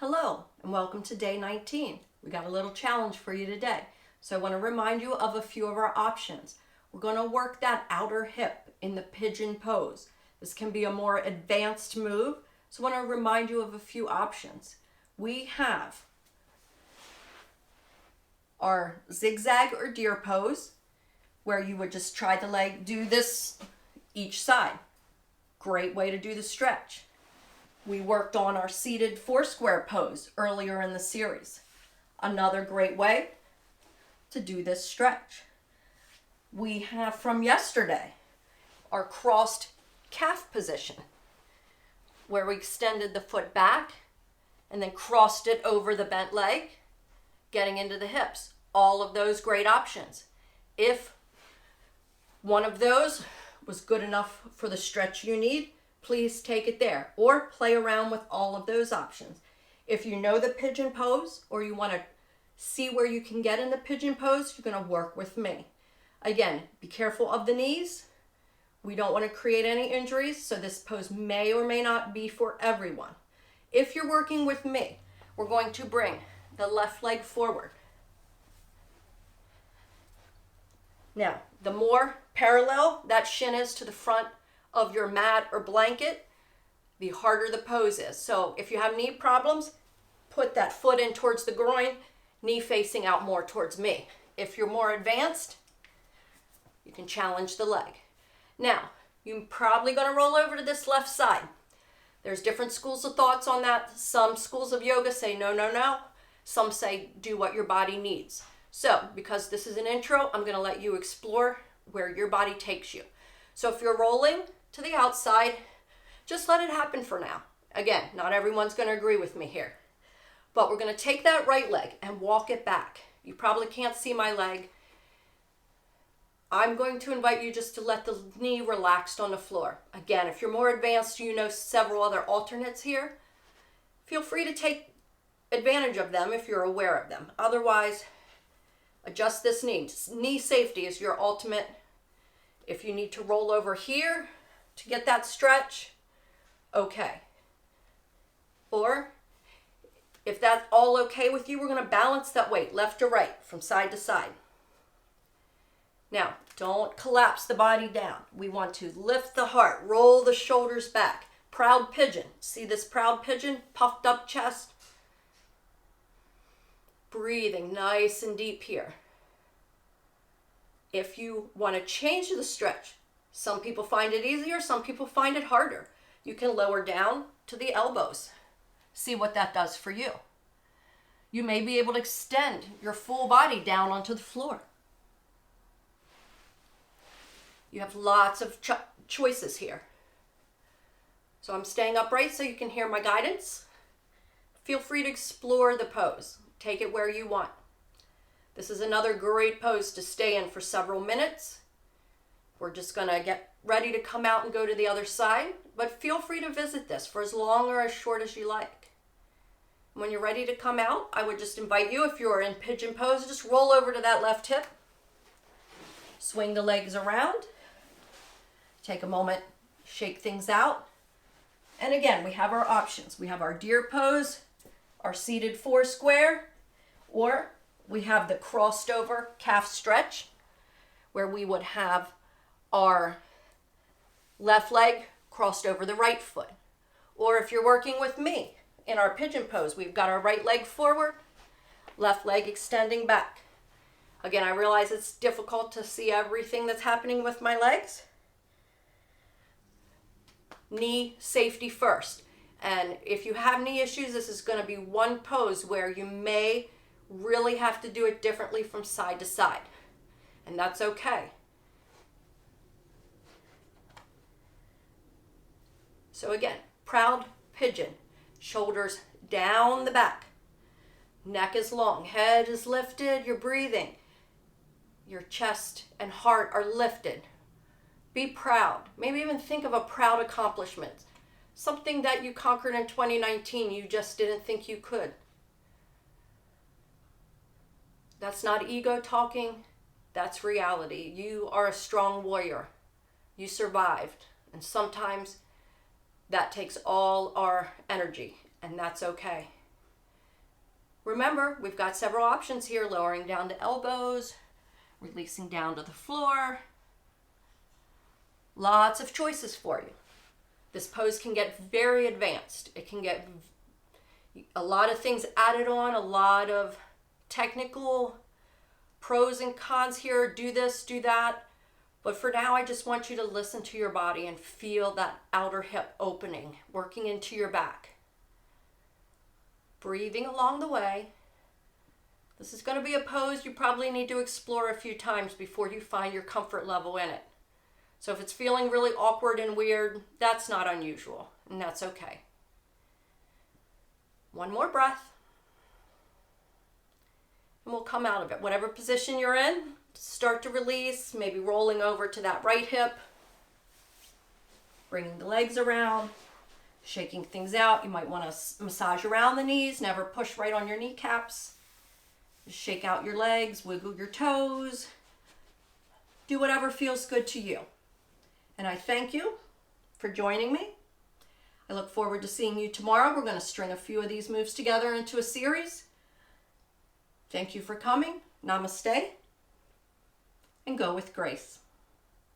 Hello and welcome to day 19. We got a little challenge for you today. So I want to remind you of a few of our options. We're going to work that outer hip in the pigeon pose. This can be a more advanced move, so I want to remind you of a few options. We have our zigzag or deer pose, where you would just try the leg, do this each side. Great way to do the stretch. We worked on our seated four-square pose earlier in the series. Another great way to do this stretch. We have from yesterday our crossed calf position, where we extended the foot back and then crossed it over the bent leg, getting into the hips. All of those great options. If one of those was good enough for the stretch you need, please take it there or play around with all of those options. If you know the pigeon pose or you want to see where you can get in the pigeon pose, you're going to work with me. Again, be careful of the knees. We don't want to create any injuries, so this pose may or may not be for everyone. If you're working with me, we're going to bring the left leg forward. Now, the more parallel that shin is to the front of your mat or blanket, the harder the pose is. So if you have knee problems, put that foot in towards the groin, knee facing out more towards me. If you're more advanced, you can challenge the leg. Now, you're probably going to roll over to this left side. There's different schools of thoughts on that. Some schools of yoga say no, no, no. Some say do what your body needs. So, because this is an intro, I'm going to let you explore where your body takes you. So if you're rolling to the outside, just let it happen for now. Again, not everyone's going to agree with me here. But we're going to take that right leg and walk it back. You probably can't see my leg. I'm going to invite you just to let the knee relax on the floor. Again, if you're more advanced, you know several other alternates here. Feel free to take advantage of them if you're aware of them. Otherwise, adjust this knee. Knee safety is your ultimate. If you need to roll over here to get that stretch, okay. Or if that's all okay with you, we're going to balance that weight left to right from side to side. Now, don't collapse the body down. We want to lift the heart, roll the shoulders back. Proud pigeon. See this proud pigeon? Puffed up chest. Breathing nice and deep here. If you want to change the stretch, some people find it easier, some people find it harder. You can lower down to the elbows. See what that does for you. You may be able to extend your full body down onto the floor. You have lots of choices here. So I'm staying upright so you can hear my guidance. Feel free to explore the pose. Take it where you want. This is another great pose to stay in for several minutes. We're just going to get ready to come out and go to the other side, but feel free to visit this for as long or as short as you like. When you're ready to come out, I would just invite you, if you're in pigeon pose, just roll over to that left hip. Swing the legs around. Take a moment, shake things out. And again, we have our options. We have our deer pose, our seated four square, or we have the crossed over calf stretch, where we would have our left leg crossed over the right foot. Or if you're working with me in our pigeon pose, we've got our right leg forward, left leg extending back. Again, I realize it's difficult to see everything that's happening with my legs. Knee safety first. And if you have knee issues, this is going to be one pose where you may really have to do it differently from side to side. And that's okay. So again, proud pigeon. Shoulders down the back. Neck is long. Head is lifted. You're breathing. Your chest and heart are lifted. Be proud. Maybe even think of a proud accomplishment. Something that you conquered in 2019 you just didn't think you could. That's not ego talking. That's reality. You are a strong warrior. You survived. And sometimes that takes all our energy, and that's okay. Remember, we've got several options here, lowering down to elbows, releasing down to the floor. Lots of choices for you. This pose can get very advanced. It can get a lot of things added on, a lot of technical pros and cons here. Do this, do that. But for now, I just want you to listen to your body and feel that outer hip opening, working into your back. Breathing along the way. This is going to be a pose you probably need to explore a few times before you find your comfort level in it. So if it's feeling really awkward and weird, that's not unusual, and that's okay. One more breath. And we'll come out of it. Whatever position you're in, start to release, maybe rolling over to that right hip, bringing the legs around, shaking things out. You might want to massage around the knees, never push right on your kneecaps. Just shake out your legs, wiggle your toes. Do whatever feels good to you. And I thank you for joining me. I look forward to seeing you tomorrow. We're going to string a few of these moves together into a series. Thank you for coming. Namaste. And go with grace.